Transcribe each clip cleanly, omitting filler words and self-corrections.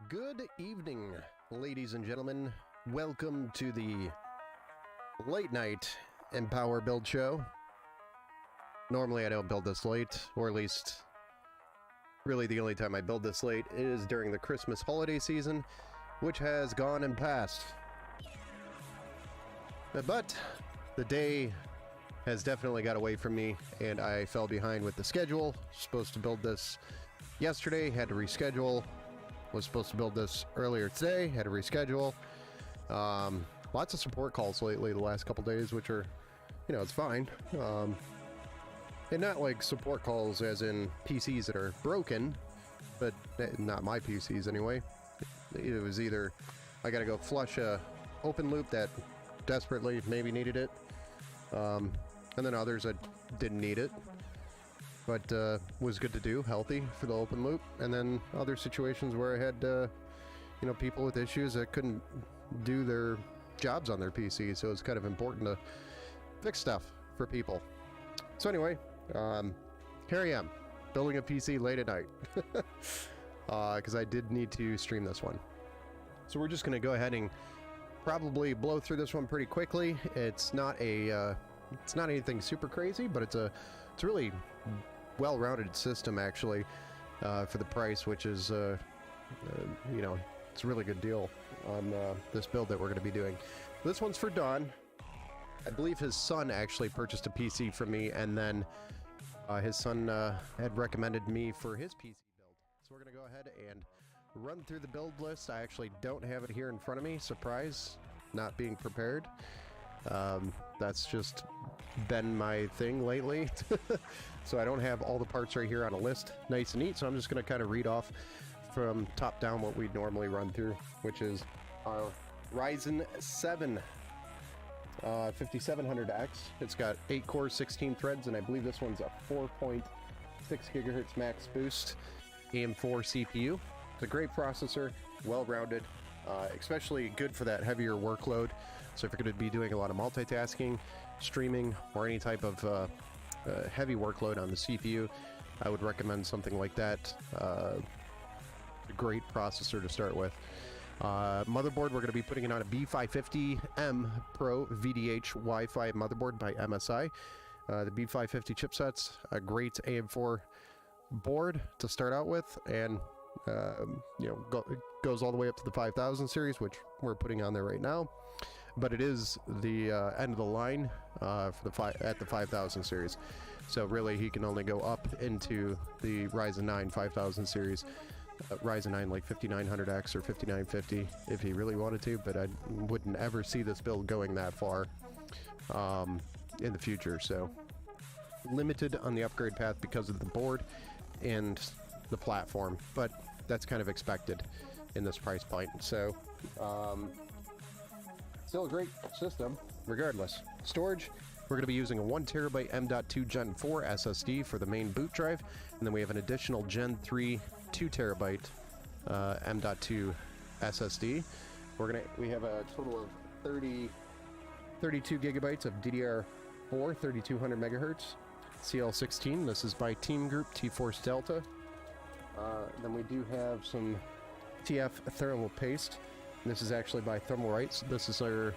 Good evening, ladies and gentlemen. Welcome to the late night Empower Build Show. Normally I don't build this late, or at least really the only time I build this late is during the Christmas holiday season, which has gone and passed. But the day has definitely got away from me, and I fell behind with the schedule. Supposed to build this yesterday, had to reschedule. Was supposed to build this earlier today, had to reschedule. Lots of support calls lately the last couple days, which are, it's fine. And not like support calls as in PCs that are broken, but not my PCs anyway. It was either I gotta go flush a open loop that desperately maybe needed it, and then others that didn't need it, but was good to do, healthy for the open loop. And then other situations where I had, people with issues that couldn't do their jobs on their PC, so it's kind of important to fix stuff for people. So anyway, here I am, building a PC late at night, because I did need to stream this one. So we're just going to go ahead and probably blow through this one pretty quickly. It's not anything super crazy, but it's a really well-rounded system actually, for the price, which is it's a really good deal on this build that we're going to be doing. This one's for Don. I believe his son actually purchased a PC from me, and then his son had recommended me for his PC build. So we're going to go ahead and run through the build list. I actually don't have it here in front of me. Surprise, not being prepared. That's just been my thing lately. So I don't have all the parts right here on a list nice and neat, so I'm just going to kind of read off from top down what we normally run through, which is our Ryzen 7 5700X. It's got 8 cores, 16 threads, and I believe this one's a 4.6 gigahertz max boost AM4 CPU. It's a great processor, well-rounded, especially good for that heavier workload. So if you're going to be doing a lot of multitasking, streaming, or any type of heavy workload on the CPU, I would recommend something like that. A great processor to start with. Motherboard, we're going to be putting it on a B550M Pro VDH Wi-Fi motherboard by MSI. The B550 chipsets, a great AM4 board to start out with, and goes all the way up to the 5000 series, which we're putting on there right now. But it is the end of the line at the 5000 series. So really, he can only go up into the Ryzen 9 5000 series. Ryzen 9 like 5900X or 5950 if he really wanted to, but I wouldn't ever see this build going that far in the future. So limited on the upgrade path because of the board and the platform, but that's kind of expected in this price point. So still a great system regardless. Storage, we're going to be using a 1TB M.2 Gen 4 SSD for the main boot drive, and then we have an additional Gen 3 2TB M.2 SSD. We have a total of 32 gigabytes of DDR4 3200 megahertz CL16. This is by Team Group T-Force Delta. Then we do have some TF thermal paste. This is actually by Thermalright. This is their,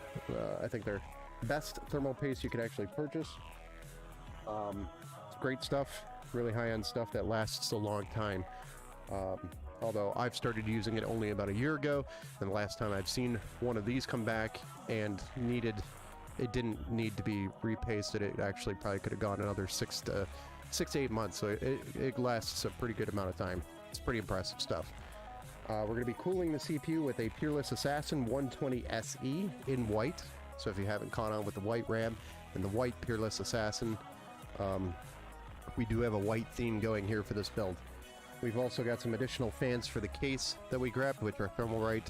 I think their best thermal paste you could actually purchase. It's great stuff, really high-end stuff that lasts a long time. Although I've started using it only about a year ago, and the last time I've seen one of these come back and it didn't need to be repasted. It actually probably could have gone another 6 to 8 months, so it lasts a pretty good amount of time. It's pretty impressive stuff. We're going to be cooling the CPU with a Peerless Assassin 120 SE in white. So if you haven't caught on with the white RAM and the white Peerless Assassin, we do have a white theme going here for this build. We've also got some additional fans for the case that we grabbed, which are Thermalright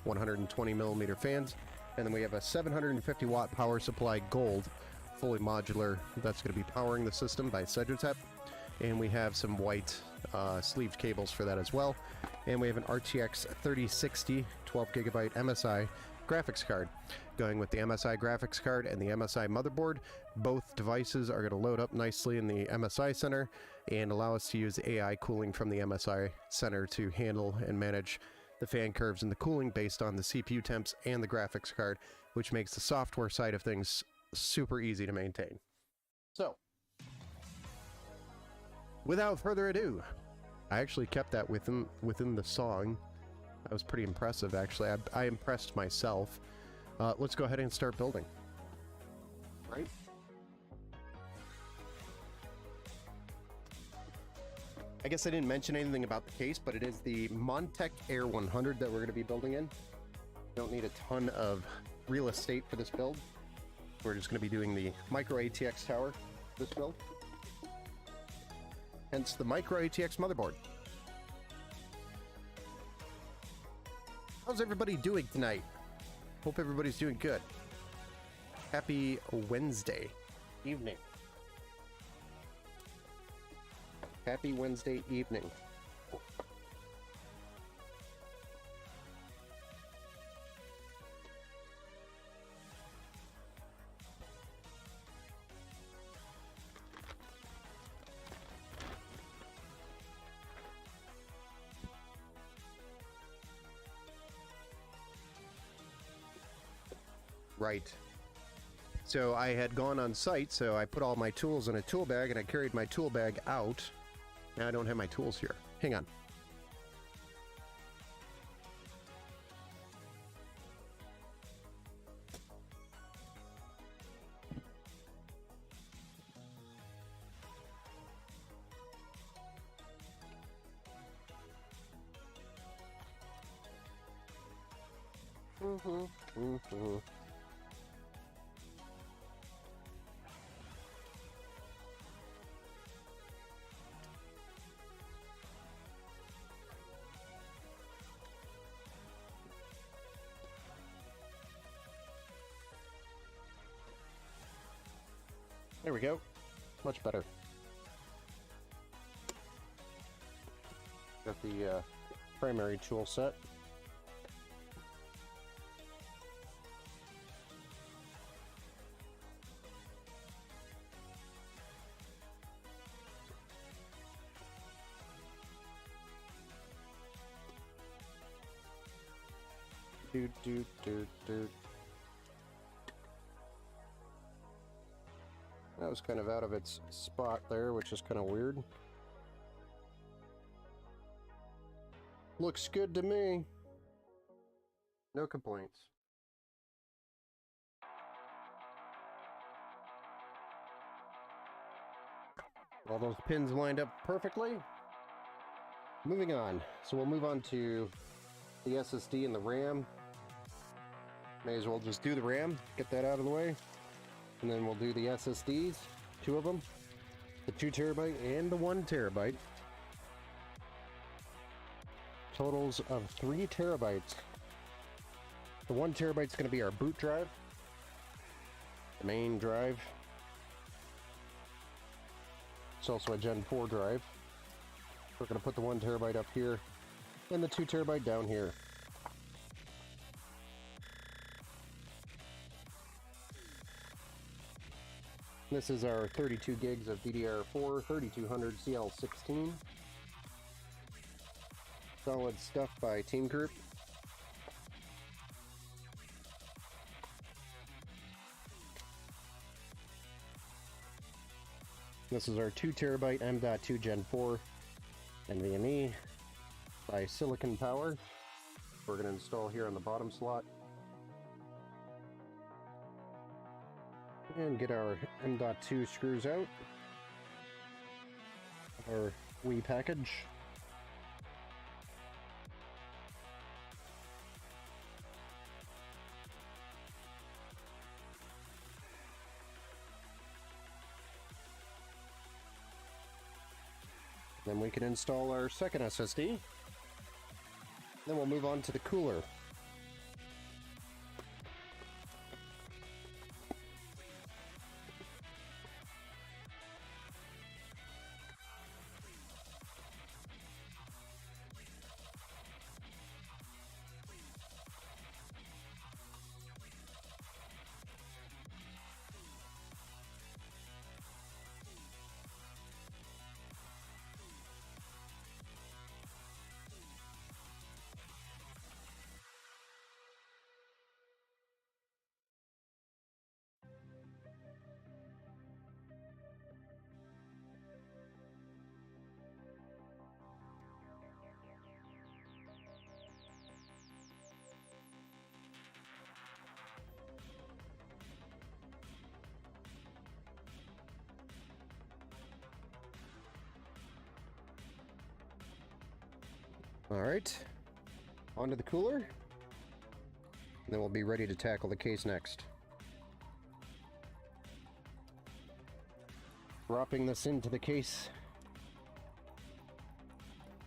120mm fans. And then we have a 750 watt power supply gold, fully modular, that's going to be powering the system by Cedrotep. And we have some white sleeved cables for that as well. And we have an RTX 3060 12GB MSI graphics card. Going with the MSI graphics card and the MSI motherboard, both devices are going to load up nicely in the MSI center and allow us to use AI cooling from the MSI center to handle and manage the fan curves and the cooling based on the CPU temps and the graphics card, which makes the software side of things super easy to maintain. So, without further ado, I actually kept that within the song. That was pretty impressive, actually. I impressed myself. Let's go ahead and start building. Right? I guess I didn't mention anything about the case, but it is the Montech Air 100 that we're going to be building in. Don't need a ton of real estate for this build. We're just going to be doing the micro ATX tower for this build. Hence the micro ATX motherboard. How's everybody doing tonight? Hope everybody's doing good. Happy Wednesday evening. Happy Wednesday evening. Right. So I had gone on site, so I put all my tools in a tool bag, and I carried my tool bag out. Now I don't have my tools here. Hang on. There we go. Much better. Got the primary tool set. That was kind of out of its spot there, which is kind of weird. Looks good to me. No complaints. All those pins lined up perfectly. Moving on. So we'll move on to the SSD and the RAM. May as well just do the RAM, get that out of the way. And then we'll do the SSDs, 2 of them. The 2 terabyte and the 1 terabyte. Totals of 3 terabytes. The 1 terabyte is going to be our boot drive. The main drive. It's also a Gen 4 drive. We're going to put the 1 terabyte up here and the 2 terabyte down here. This is our 32 gigs of DDR4 3200 CL16. Solid stuff by Team Group. This is our 2 terabyte M.2 Gen 4 NVMe by Silicon Power. We're going to install here on the bottom slot. And get our M.2 screws out. Our Wii package. Then we can install our second SSD. Then we'll move on to the cooler. All right, onto the cooler. And then we'll be ready to tackle the case next. Dropping this into the case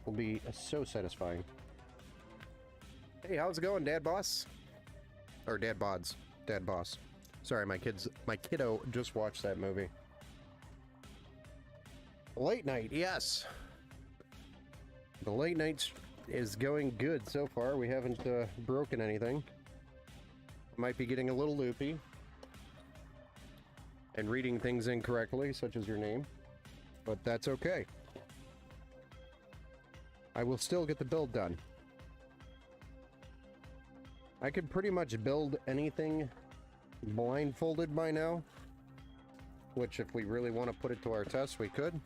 will be so satisfying. Hey, how's it going, Dad Boss? Or Dad Bods. Dad Boss. Sorry, my kiddo just watched that movie. Late night, yes. The late night is going good so far. We haven't broken anything. Might be getting a little loopy and reading things incorrectly, such as your name, but that's okay. I will still get the build done. I could pretty much build anything blindfolded by now, which if we really want to put it to our test, we could.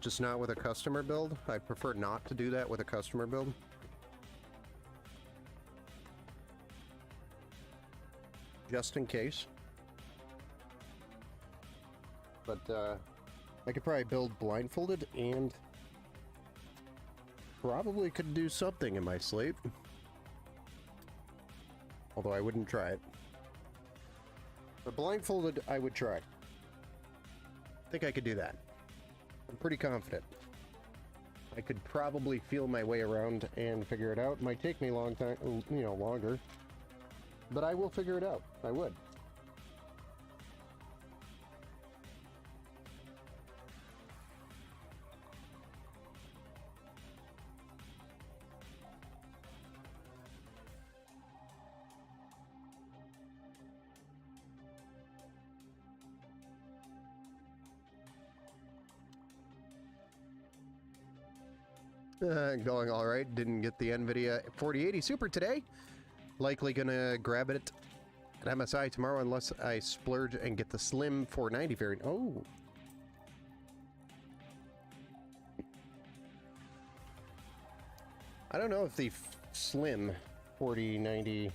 Just not with a customer build. I prefer not to do that with a customer build. Just in case. But I could probably build blindfolded and probably could do something in my sleep. Although I wouldn't try it. But blindfolded, I would try. I think I could do that. I'm pretty confident. I could probably feel my way around and figure it out. It might take me a long time, you know, longer. But I will figure it out. I would. Going all right. Didn't get the NVIDIA 4080 Super today. Likely gonna grab it at MSI tomorrow unless I splurge and get the Slim 490 variant. Oh. I don't know if the Slim 4090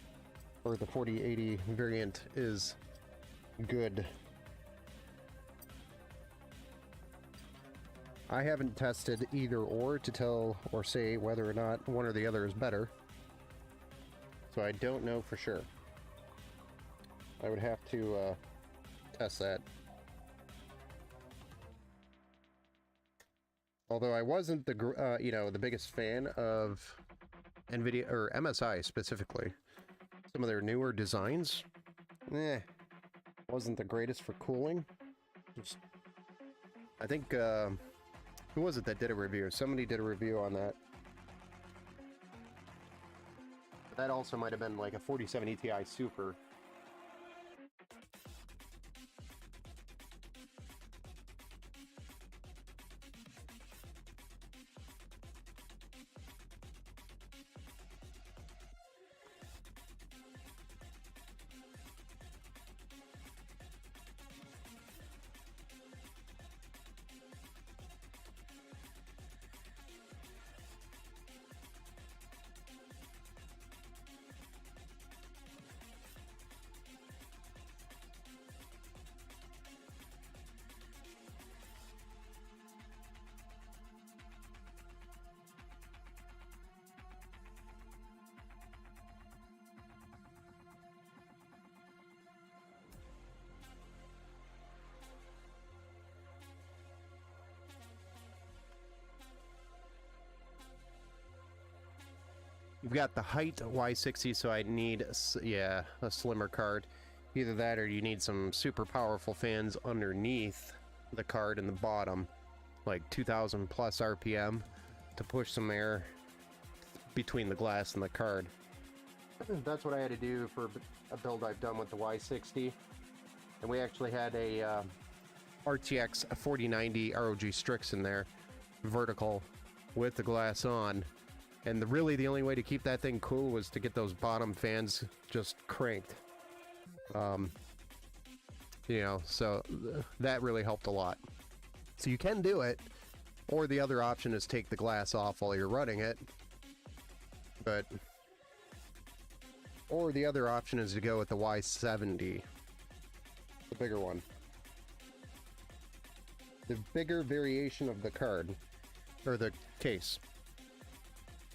or the 4080 variant is good. I haven't tested either or to tell or say whether or not one or the other is better. So I don't know for sure. I would have to test that. Although I wasn't the you know, the biggest fan of NVIDIA or MSI specifically. Some of their newer designs, wasn't the greatest for cooling. Just, I think who was it that did a review? Somebody did a review on that. That also might have been like a 4070 Ti Super. You've got the height Y60, so I need, yeah, a slimmer card. Either that or you need some super powerful fans underneath the card in the bottom, like 2,000 plus RPM to push some air between the glass and the card. That's what I had to do for a build I've done with the Y60. And we actually had a RTX 4090 ROG Strix in there, vertical, with the glass on. And really the only way to keep that thing cool was to get those bottom fans just cranked. You know, so that really helped a lot. So you can do it, or the other option is take the glass off while you're running it. But, or the other option is to go with the Y70, the bigger one. The bigger variation of the card, or the case.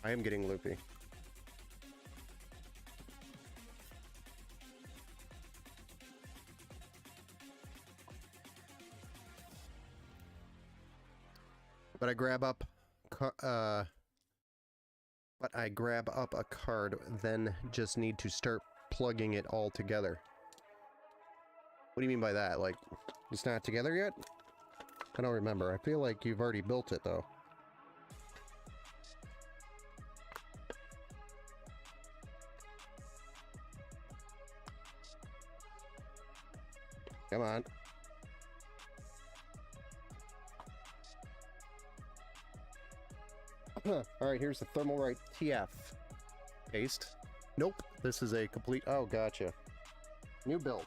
I am getting loopy. But I grab up a card, then just need to start plugging it all together. What do you mean by that? Like, it's not together yet? I don't remember. I feel like you've already built it, though. Come on. Alright, here's the Thermalright TF. Paste. Nope, this is a complete... Oh, gotcha. New build.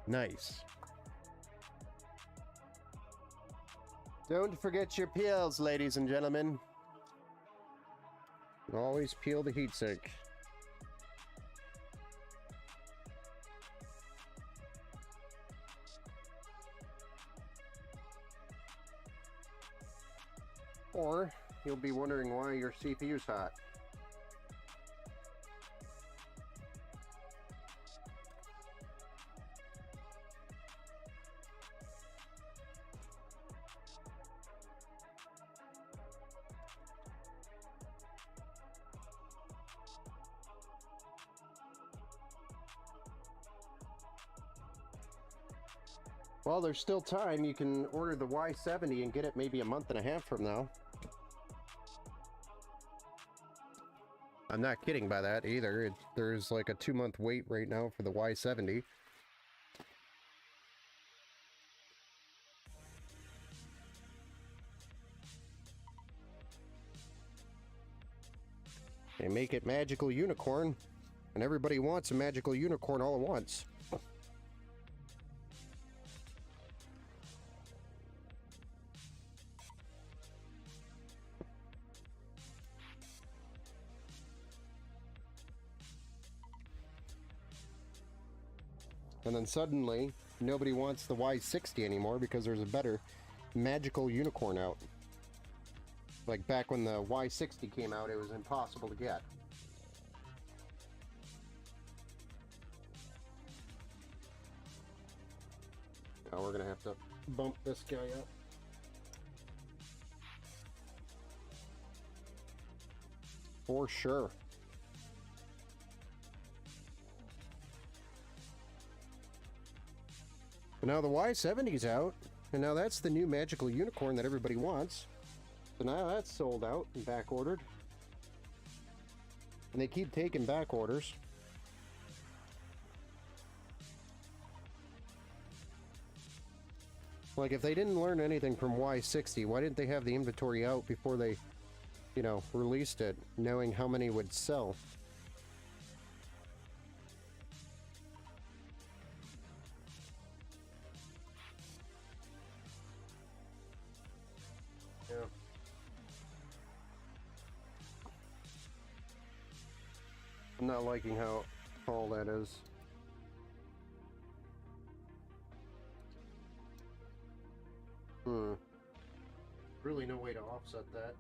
Nice. Don't forget your peels, ladies and gentlemen. Always peel the heatsink. Or you'll be wondering why your CPU's hot. Well, there's still time. You can order the Y70 and get it maybe a month and a half from now. I'm not kidding by that either. There's like a 2-month wait right now for the Y70. They make it magical unicorn, and everybody wants a magical unicorn all at once. And then suddenly, nobody wants the Y60 anymore because there's a better magical unicorn out. Like back when the Y60 came out, it was impossible to get. Now we're gonna have to bump this guy up. For sure. But now the Y70's out, and now that's the new magical unicorn that everybody wants. So now that's sold out and back ordered. And they keep taking back orders. Like, if they didn't learn anything from Y60, why didn't they have the inventory out before they, you know, released it, knowing how many would sell? Yeah. I'm not liking how tall that is. Really no way to offset that.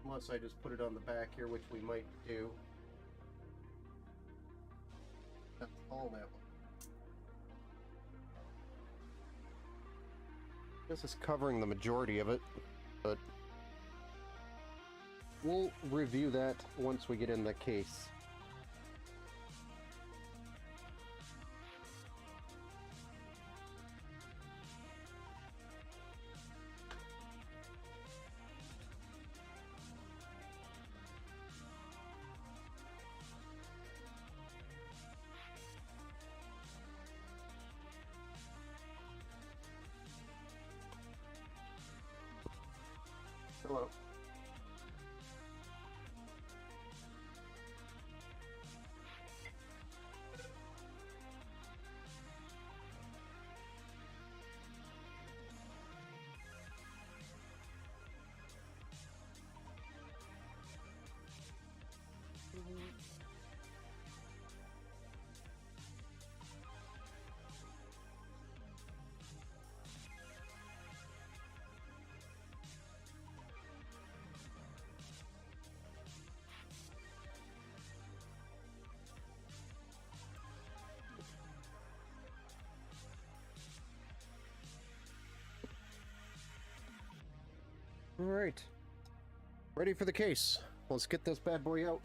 Unless I just put it on the back here, which we might do. That's all that one. This is covering the majority of it, but we'll review that once we get in the case. All right. Ready for the case. Let's get this bad boy out.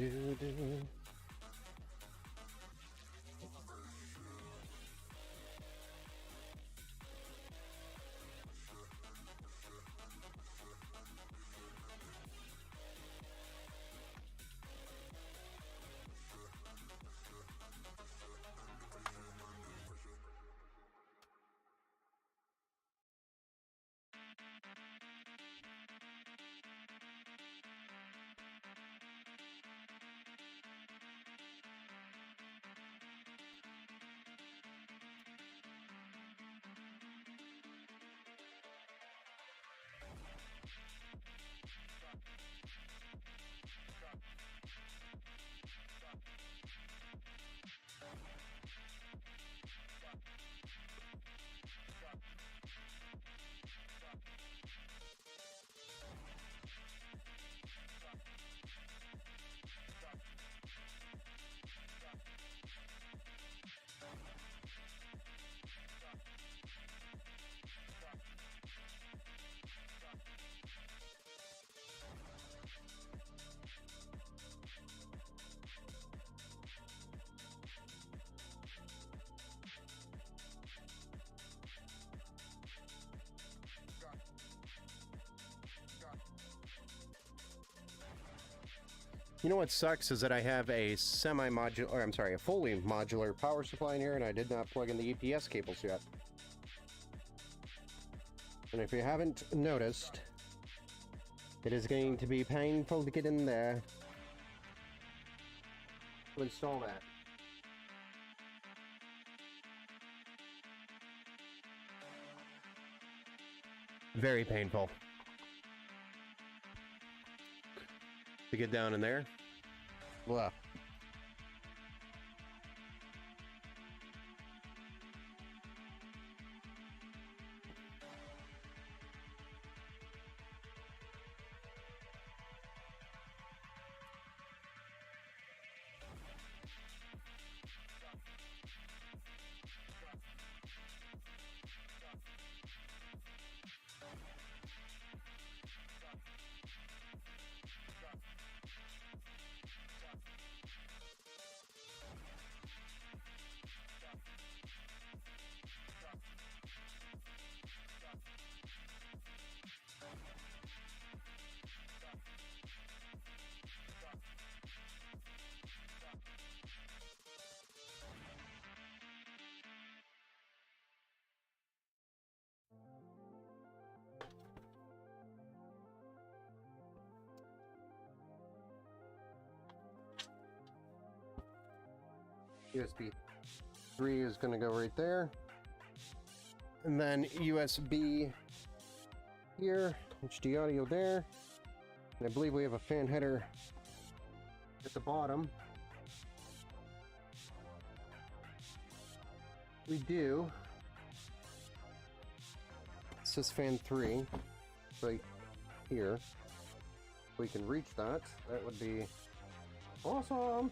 Do-do. You know what sucks is that I have a semi-modular, or I'm sorry, a fully modular power supply in here, and I did not plug in the EPS cables yet. And if you haven't noticed, it is going to be painful to get in there to install that. Very painful to get down in there. Blah. USB 3 is going to go right there. And then USB here, HD audio there. And I believe we have a fan header at the bottom. We do. It's this fan 3 right here. If we can reach that, that would be awesome.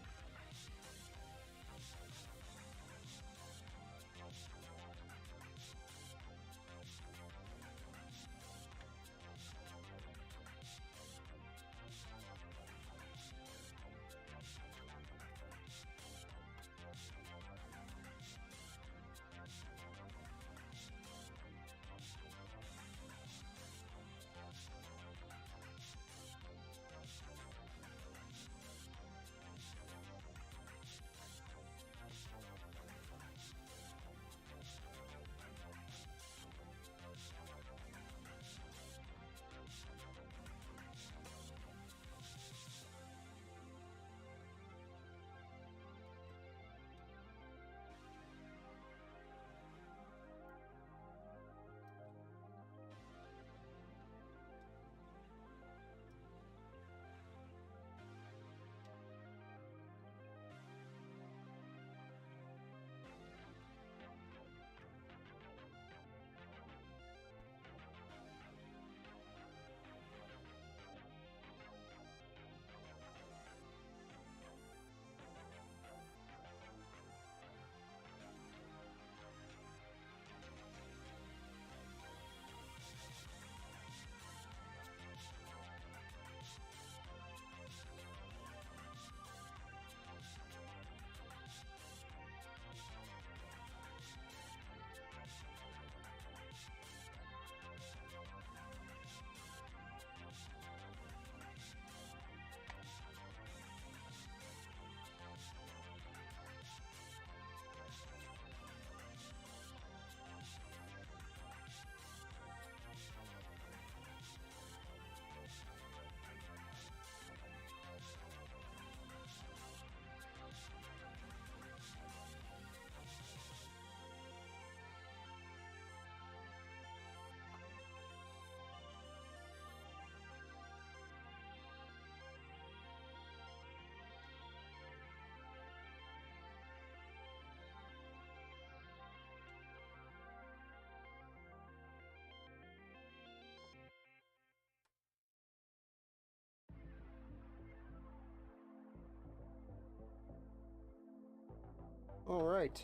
All right.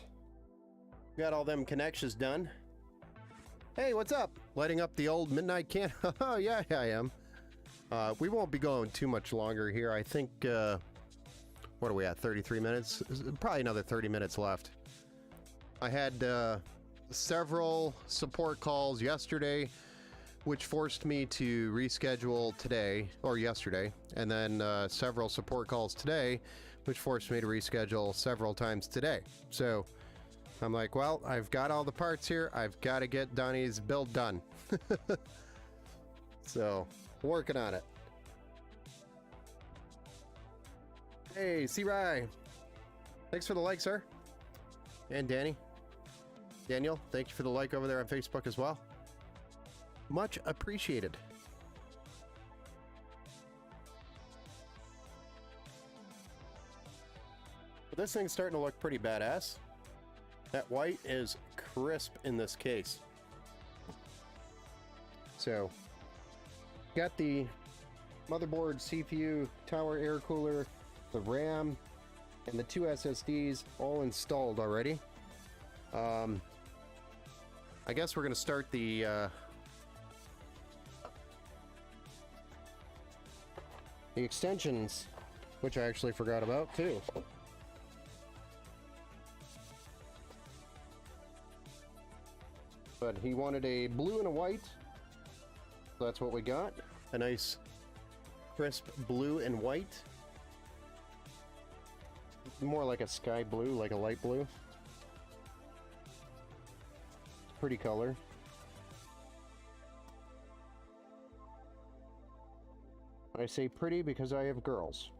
Got all them connections done. Hey, what's up? Lighting up the old midnight can. Oh, yeah, I am. We won't be going too much longer here. I think, what are we at, 33 minutes? Probably another 30 minutes left. I had several support calls yesterday, which forced me to reschedule today, or yesterday, and then several support calls today, which forced me to reschedule several times today. So I'm like, well, I've got all the parts here. I've got to get Donnie's build done. So, working on it. Hey, C-Rye. Thanks for the like, sir. And Danny. Daniel, thank you for the like over there on Facebook as well. Much appreciated. This thing's starting to look pretty badass. That white is crisp in this case. So, got the motherboard, CPU, tower air cooler, the RAM, and the 2 SSDs all installed already. I guess we're going to start the extensions, which I actually forgot about too. But he wanted a blue and a white, so that's what we got. A nice crisp blue and white. More like a sky blue, like a light blue. Pretty color. I say pretty because I have girls.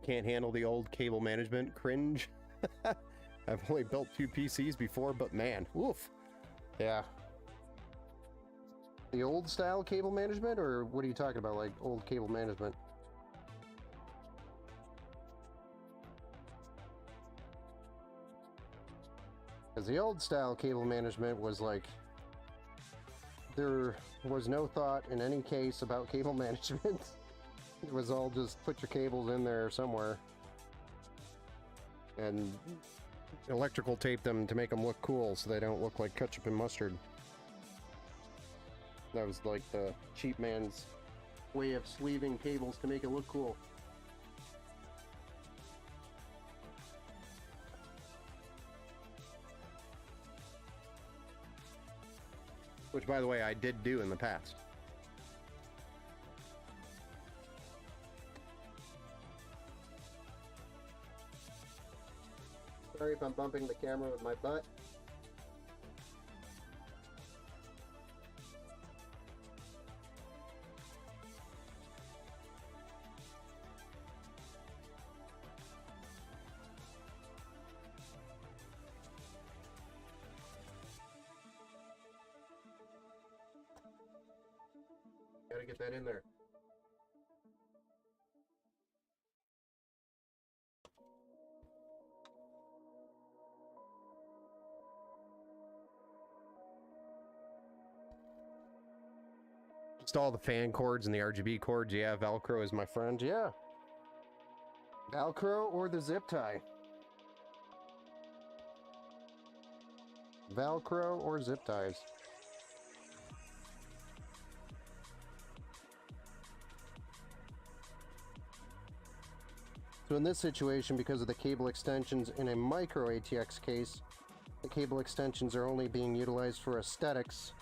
I can't handle the old cable management cringe. I've only built 2 PCs before, but man, woof. Yeah. The old style cable management, or what are you talking about, like old cable management? Because the old style cable management was like, there was no thought in any case about cable management. It was all just put your cables in there somewhere and electrical tape them to make them look cool so they don't look like ketchup and mustard. That was like the cheap man's way of sleeving cables to make it look cool. Which, by the way, I did do in the past. Sorry if I'm bumping the camera with my butt. Gotta get that in there. Install the fan cords and the RGB cords. Yeah, Velcro is my friend. Yeah. Velcro or the zip tie. Velcro or zip ties. So in this situation, because of the cable extensions in a micro ATX case, the cable extensions are only being utilized for aesthetics,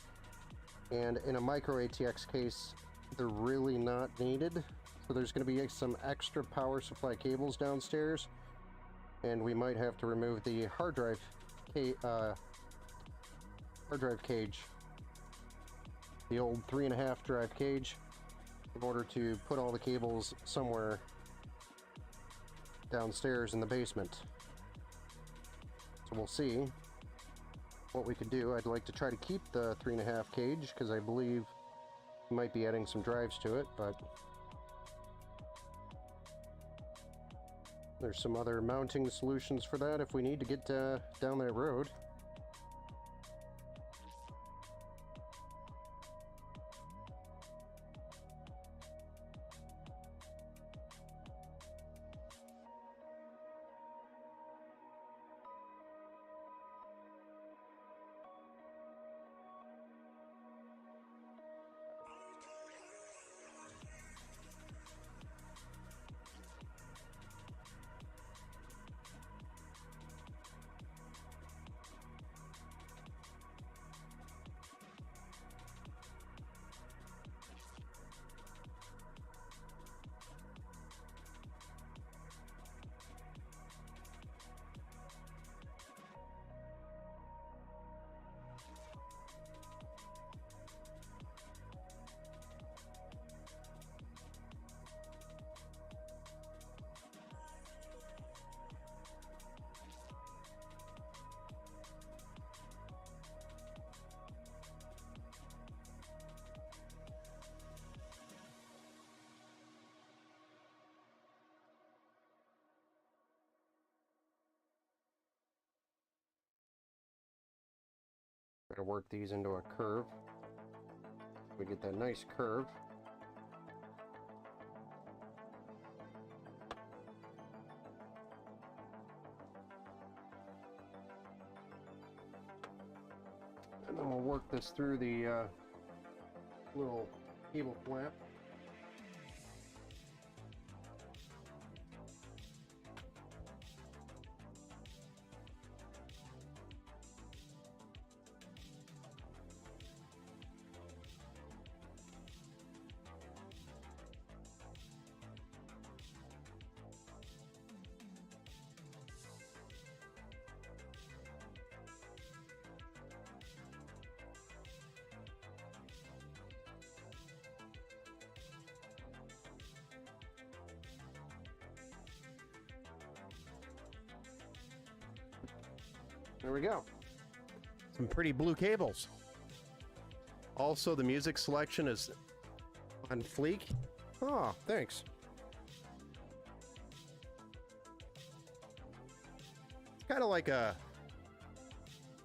and in a micro ATX case, they're really not needed. So there's going to be some extra power supply cables downstairs, and we might have to remove the hard drive cage, the old 3.5 drive cage, in order to put all the cables somewhere downstairs in the basement. So we'll see what we could do. I'd like to try to keep the 3.5 cage because I believe we might be adding some drives to it, but there's some other mounting solutions for that if we need to get down that road. Try to work these into a curve. We get that nice curve. And then we'll work this through the little cable flap. There we go. Some pretty blue cables. Also, the music selection is on fleek. Oh, thanks. It's kind of like a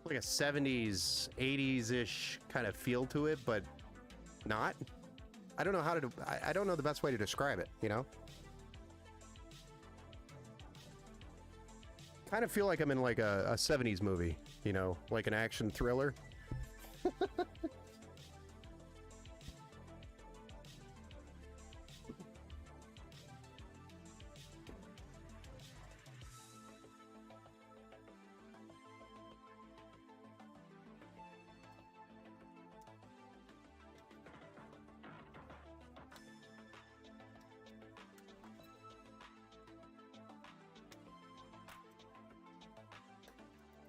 70s, 80s-ish kind of feel to it, but not. I don't know how to I don't know the best way to describe it, you know? Kind of feel like I'm in like a 70s movie, you know, like an action thriller.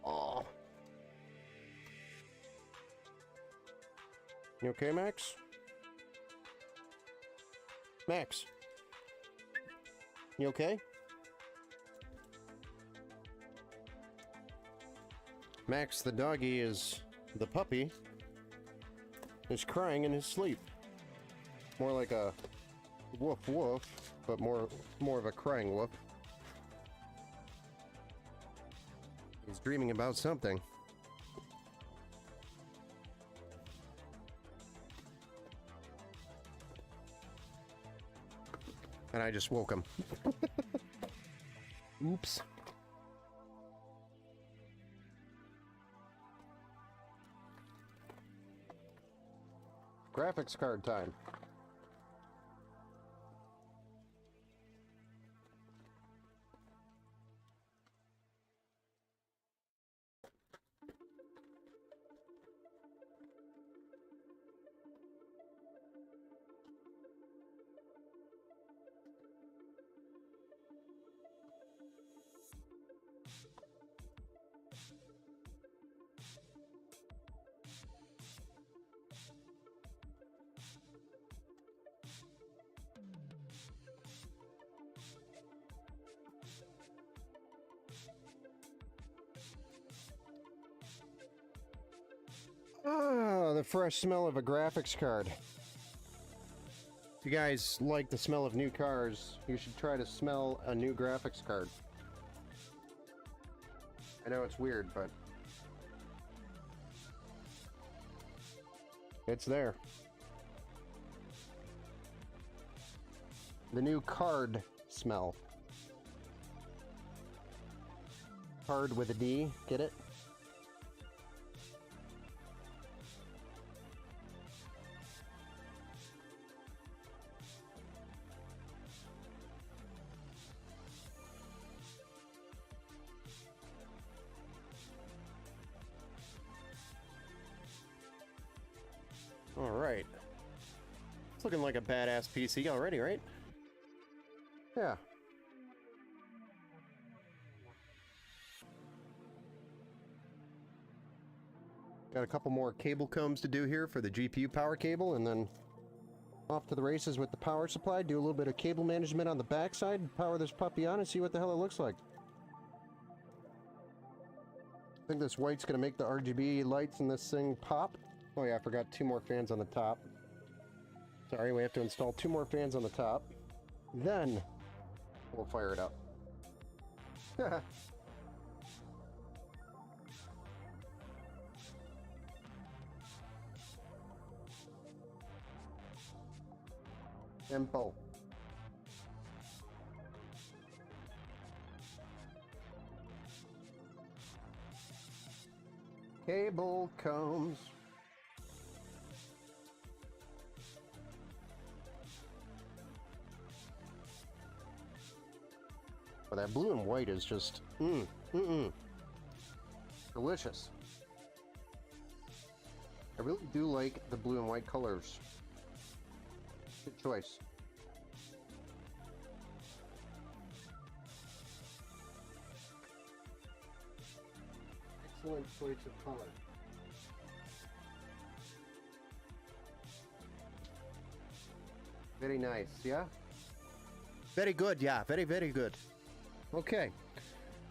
Oh. You okay, Max? Max? You okay? Max, the doggy, the puppy, is crying in his sleep. More like a woof woof, but more of a crying woof. He's dreaming about something. And I just woke him. Oops. Graphics card time. Ah, the fresh smell of a graphics card. If you guys like the smell of new cars, you should try to smell a new graphics card. I know it's weird, but it's there. The new card smell. Card with a D, get it? All right. It's looking like a badass PC already, right? Yeah. Got a couple more cable combs to do here for the GPU power cable, and then off to the races with the power supply. Do a little bit of cable management on the backside, power this puppy on, and see what the hell it looks like. I think this white's gonna make the RGB lights in this thing pop. Oh yeah, I forgot 2 more fans on the top. Sorry, we have to install 2 more fans on the top. Then we'll fire it up. Simple. Cable combs. Well, that blue and white is just delicious. I really do like the blue and white colors. Good choice. Excellent choice of color. Very nice, yeah? Very good, yeah. Very, very good. Okay.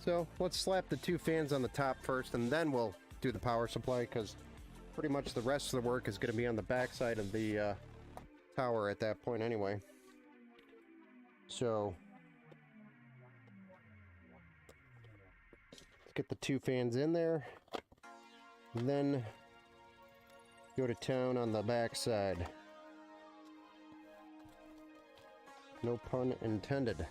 So let's slap the 2 fans on the top first, and then we'll do the power supply, because pretty much the rest of the work is going to be on the back side of the tower at that point anyway. So let's get the 2 fans in there, and then go to town on the back side. No pun intended.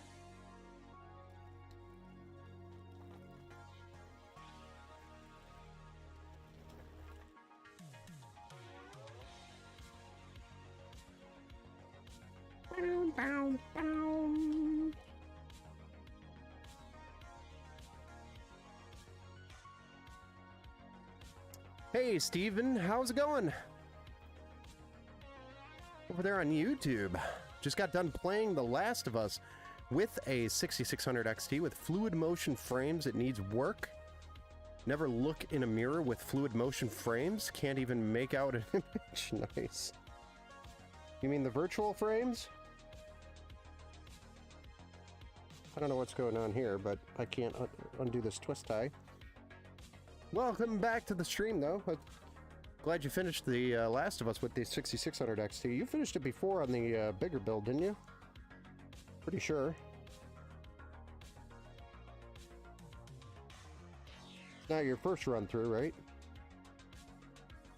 Hey Steven, how's it going? Over there on YouTube. Just got done playing The Last of Us with a 6600 XT with fluid motion frames. It needs work. Never look in a mirror with fluid motion frames. Can't even make out an image. Nice. You mean the virtual frames? I don't know what's going on here, but I can't undo this twist tie. Welcome back to the stream, though. Glad you finished The Last of Us with the 6600 XT. You finished it before on the bigger build, didn't you? Pretty sure. Not your first run through, right?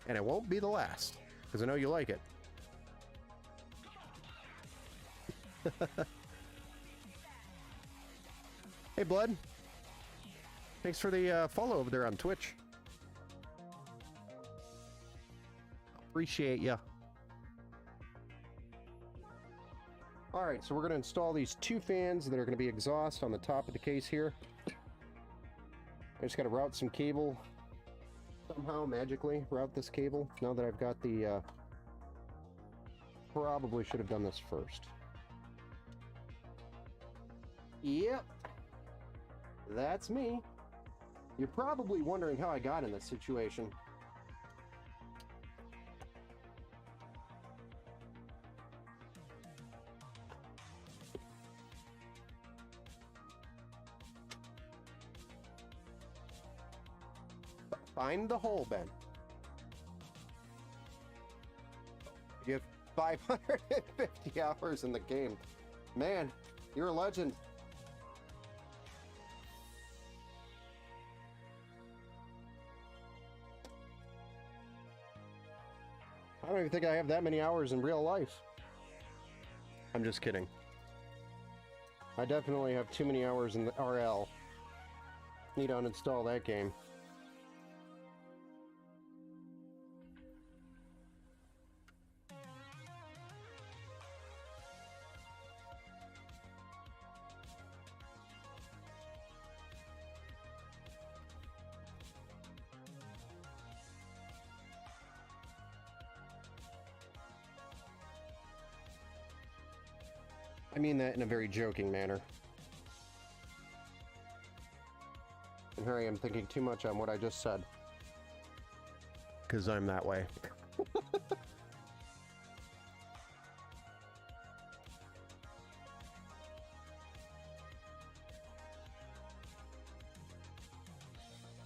And it won't be the last, because I know you like it. Hey, Blood. Thanks for the follow over there on Twitch. Appreciate ya. Alright, so we're going to install these 2 fans that are going to be exhaust on the top of the case here. I just got to route some cable. Somehow, magically, route this cable. Now that I've got the... probably should have done this first. Yep. That's me. You're probably wondering how I got in this situation. Find the hole, Ben. You have 550 hours in the game. Man, you're a legend. I don't even think I have that many hours in real life. I'm just kidding. I definitely have too many hours in the RL. Need to uninstall that game. I mean that in a very joking manner. And here I am thinking too much on what I just said. Because I'm that way.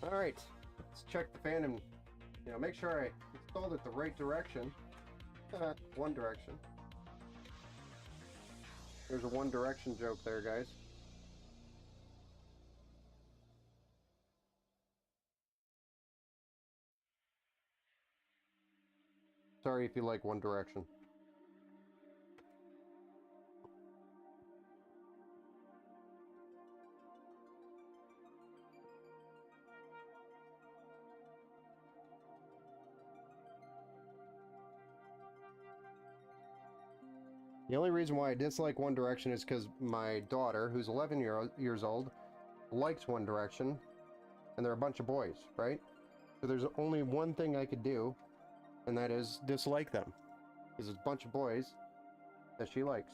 Alright, let's check the fan and, make sure I installed it the right direction. One direction. There's a One Direction joke there, guys. Sorry if you like One Direction. The only reason why I dislike One Direction is because my daughter, who's 11 years old, likes One Direction, and they're a bunch of boys, right? So there's only one thing I could do, and that is dislike them. Because it's a bunch of boys that she likes.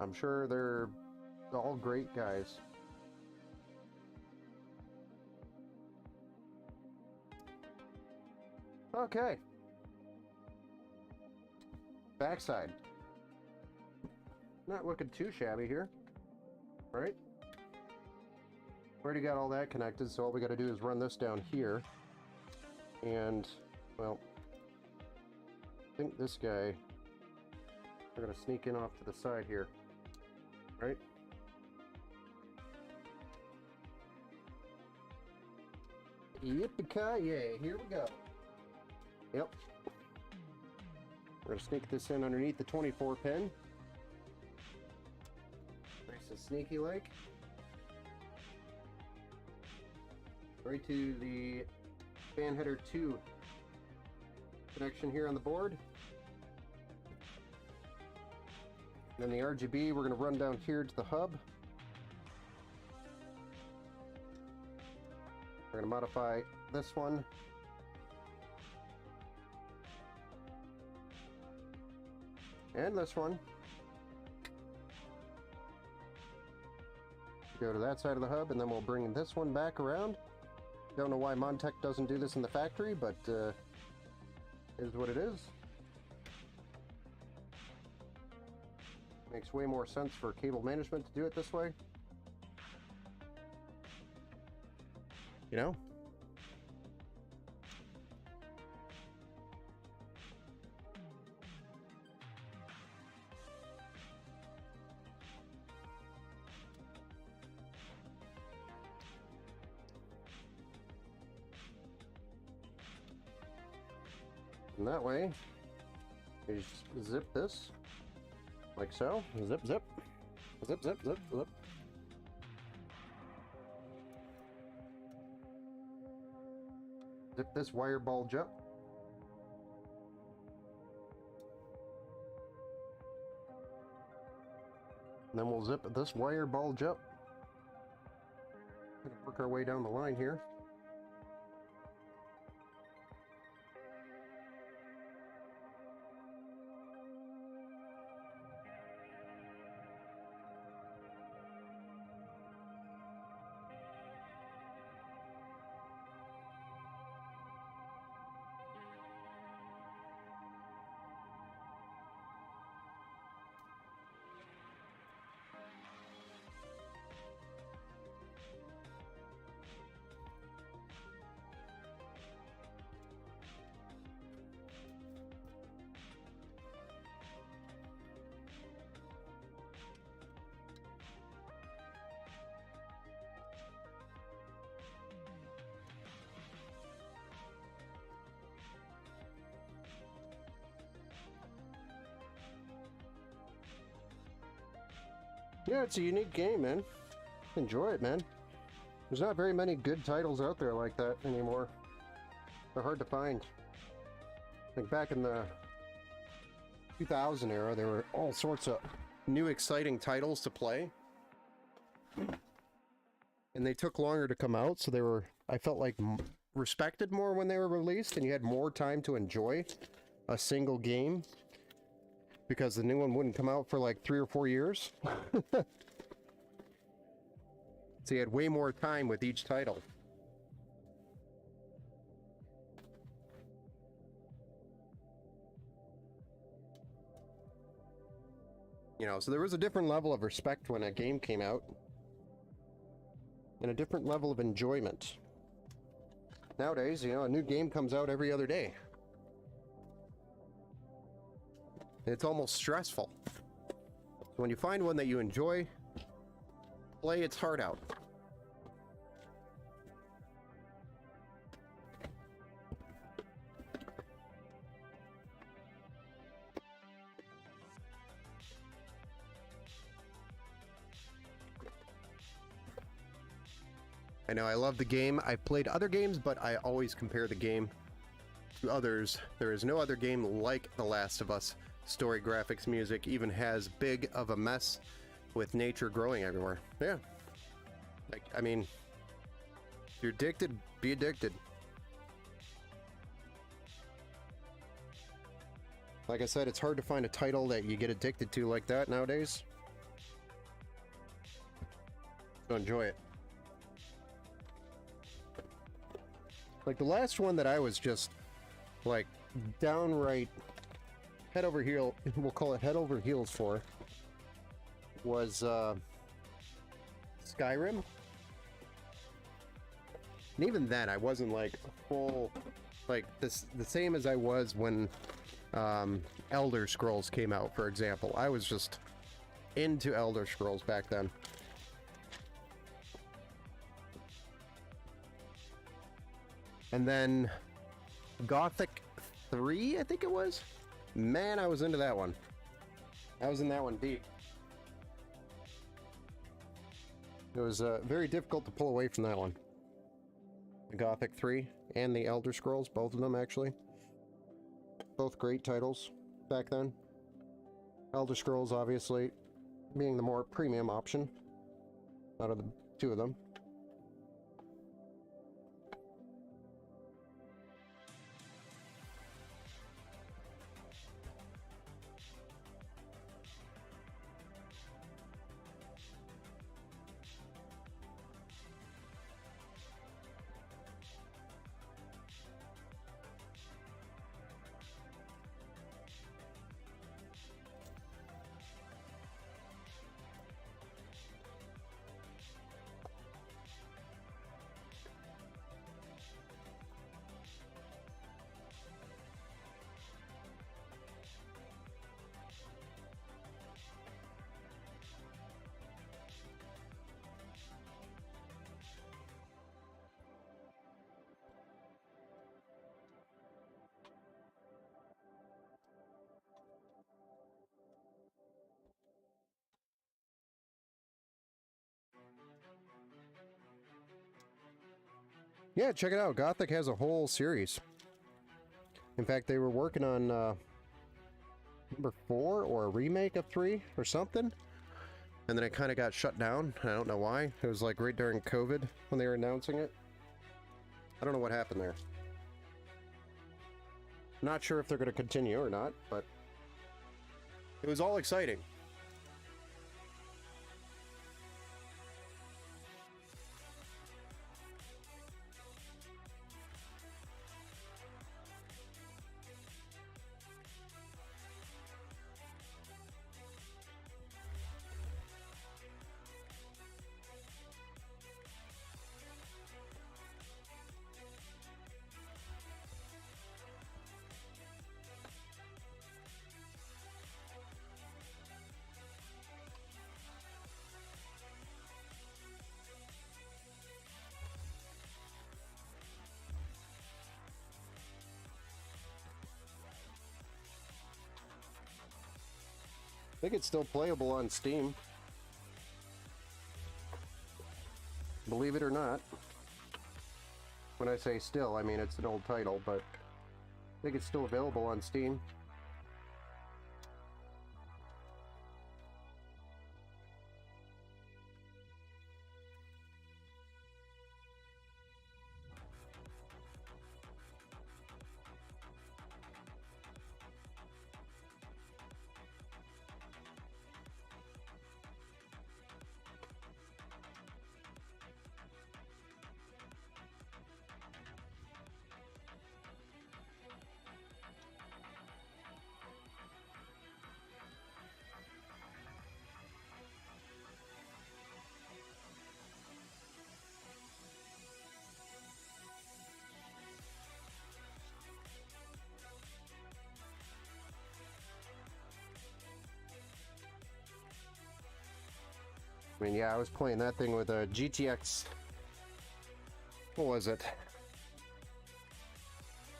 I'm sure they're all great guys. Okay. Not looking too shabby here, right? Already got all that connected, so all we got to do is run this down here. And, well, I think this guy, we're going to sneak in off to the side here, right? Yippee-ki-yay, here we go. Yep. We're going to sneak this in underneath the 24 pin. Nice and sneaky like. Right to the fan header 2 connection here on the board. And then the RGB we're going to run down here to the hub. We're going to modify this one. And this one. Go to that side of the hub, and then we'll bring this one back around. Don't know why Montech doesn't do this in the factory, but is what it is. Makes way more sense for cable management to do it this way. You know? And that way, you just zip this, like so. Zip, zip. Zip, zip, zip, zip. Zip this wire bulge up. And then we'll zip this wire bulge up. Gonna work our way down the line here. Yeah, it's a unique game, man. Enjoy it, man. There's not very many good titles out there like that anymore. They're hard to find. Like back in the 2000 era, there were all sorts of new exciting titles to play. And they took longer to come out, so they were, I felt like, respected more when they were released, and you had more time to enjoy a single game. Because the new one wouldn't come out for like 3 or 4 years. So you had way more time with each title. You know, so there was a different level of respect when a game came out. And a different level of enjoyment. Nowadays, you know, a new game comes out every other day. It's almost stressful. So when you find one that you enjoy, play its heart out. I know I love the game. I've played other games, but I always compare the game to others. There is no other game like The Last of Us. Story, graphics, music, even has big of a mess with nature growing everywhere. Yeah. Like, I mean, if you're addicted, be addicted. Like I said, it's hard to find a title that you get addicted to like that nowadays. So enjoy it. Like the last one that I was just like downright head over heel, we'll call it head over heels for, was Skyrim. And even then, I wasn't like full, like this, the same as I was when Elder Scrolls came out, for example. I was just into Elder Scrolls back then. And then Gothic 3, I think it was. Man, I was into that one. I was in that one deep. It was very difficult to pull away from that one. The Gothic 3 and the Elder Scrolls, both of them actually. Both great titles back then. Elder Scrolls, obviously, being the more premium option out of the two of them. Yeah, check it out. Gothic has a whole series. In fact, they were working on number 4 or a remake of 3 or something. And then it kind of got shut down. I don't know why. It was like right during COVID when they were announcing it. I don't know what happened there. Not sure if they're going to continue or not, but it was all exciting. I think it's still playable on Steam. Believe it or not. When I say still, I mean it's an old title, but I think it's still available on Steam. I mean, yeah, I was playing that thing with a GTX. What was it?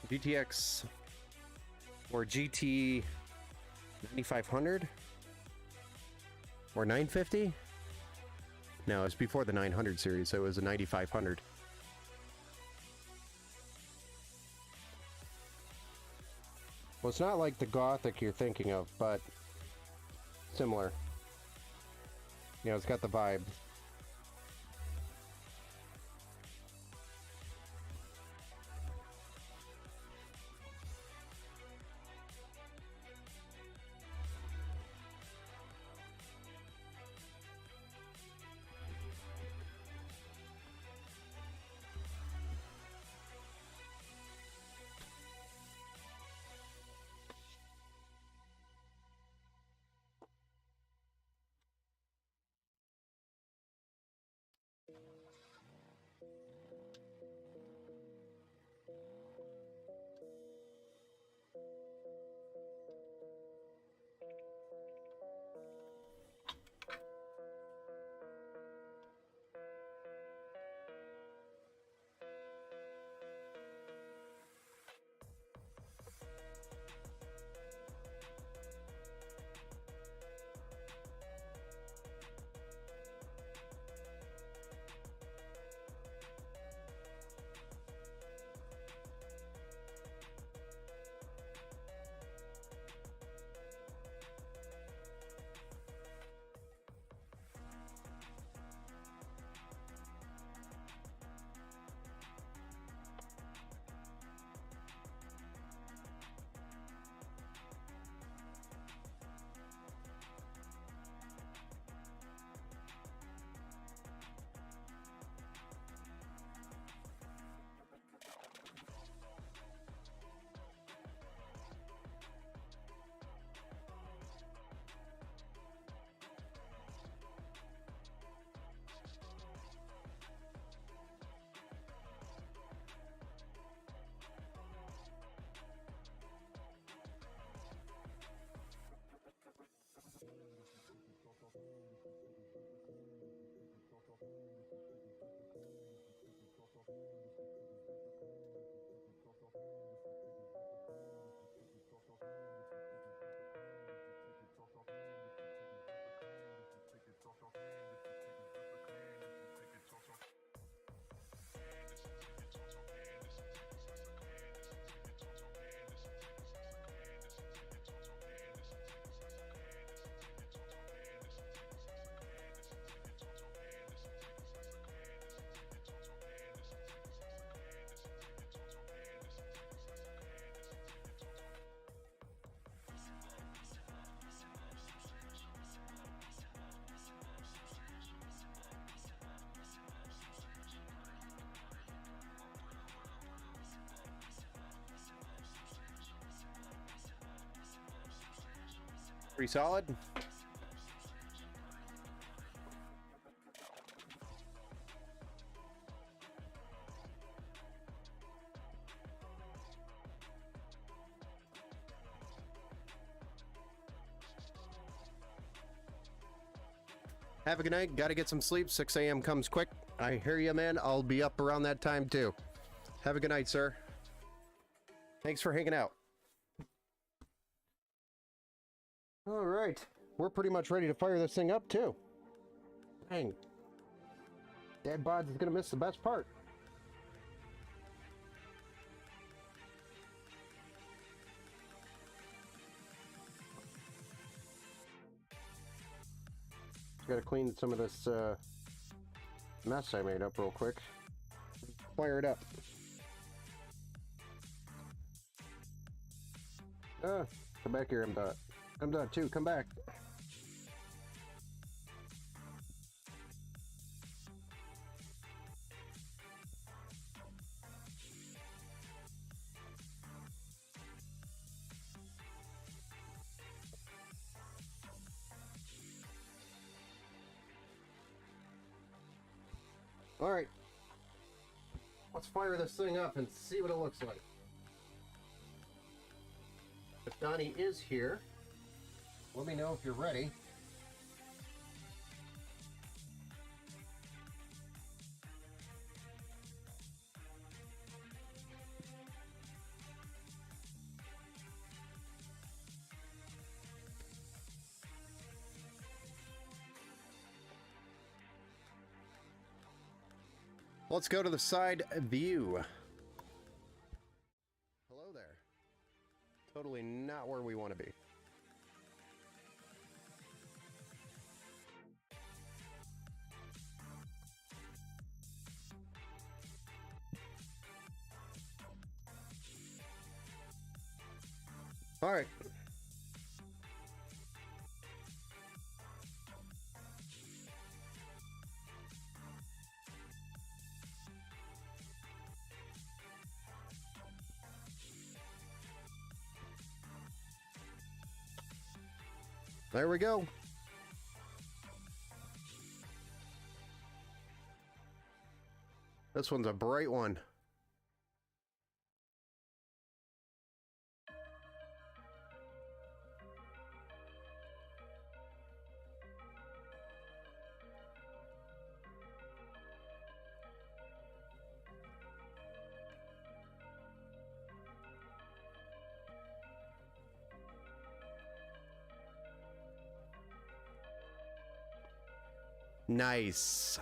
GTX or GT 9500 or 950? No, it's before the 900 series, so it was a 9500. Well, it's not like the Gothic you're thinking of, but similar. You know, it's got the vibe. Pretty solid. Have a good night. Got to get some sleep. 6 a.m. comes quick. I hear you, man. I'll be up around that time, too. Have a good night, sir. Thanks for hanging out. All right. We're pretty much ready to fire this thing up, too. Dang. Dad Bods is going to miss the best part. Got to clean some of this mess I made up real quick. Fire it up. Come back here, M-Dot. M-Dot 2, come back. All right, let's fire this thing up and see what it looks like. If Donnie is here, let me know if you're ready. Let's go to the side view. Hello there. Totally not where we want to be. All right. There we go. This one's a bright one. Nice.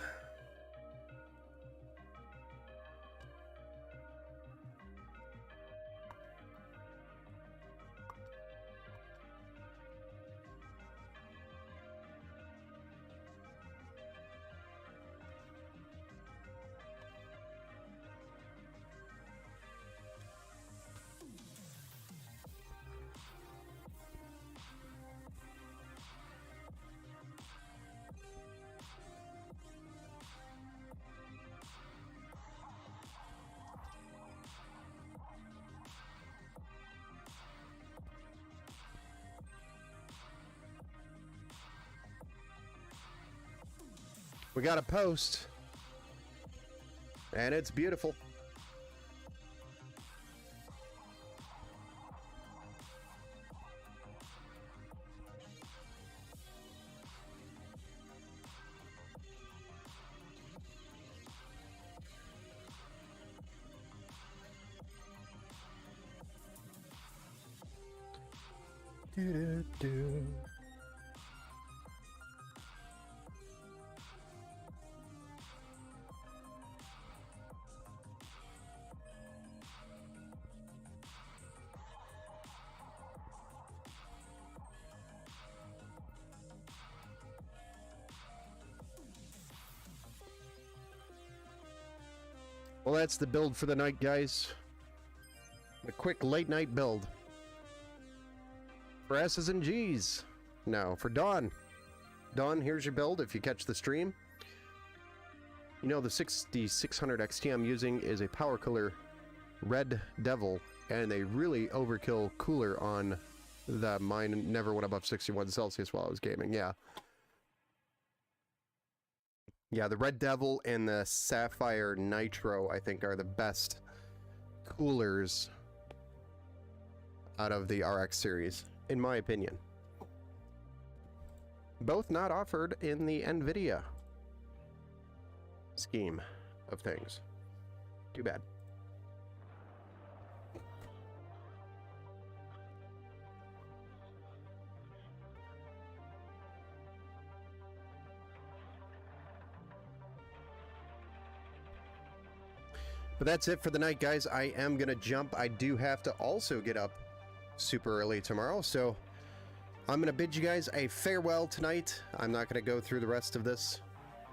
We got a post, and it's beautiful. Do-do-do. Well, that's the build for the night, guys. A quick late night build. For S's and G's. No, for Dawn. Dawn, here's your build if you catch the stream. You know, the 6600 XT I'm using is a power cooler Red Devil, and a really overkill cooler on that mine never went above 61 Celsius while I was gaming. Yeah. Yeah, the Red Devil and the Sapphire Nitro, I think, are the best coolers out of the RX series, in my opinion. Both not offered in the NVIDIA scheme of things. Too bad. But that's it for the night, guys. I am going to jump. I do have to also get up super early tomorrow, so I'm going to bid you guys a farewell tonight. I'm not going to go through the rest of this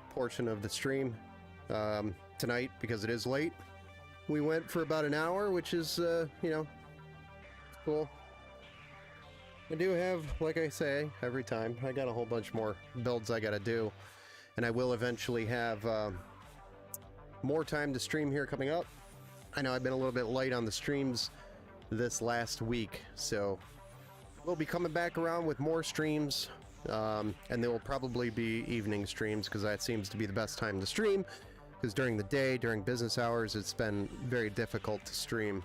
portion of the stream tonight because it is late. We went for about an hour, which is, you know, cool. I do have, like I say, every time, I got a whole bunch more builds I got to do, and I will eventually have more time to stream here coming up. I know I've been a little bit light on the streams this last week, so we'll be coming back around with more streams, and they will probably be evening streams because that seems to be the best time to stream, because during the day, during business hours, it's been very difficult to stream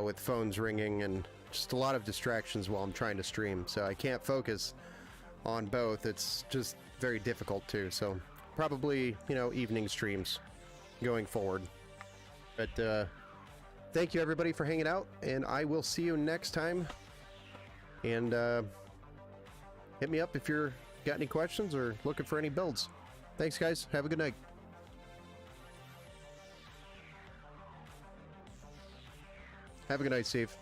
with phones ringing and just a lot of distractions while I'm trying to stream, so I can't focus on both. It's just very difficult too, so probably, you know, evening streams going forward. But thank you everybody for hanging out, and I will see you next time. And hit me up if you're got any questions or looking for any builds. Thanks guys, have a good night. Have a good night, Steve.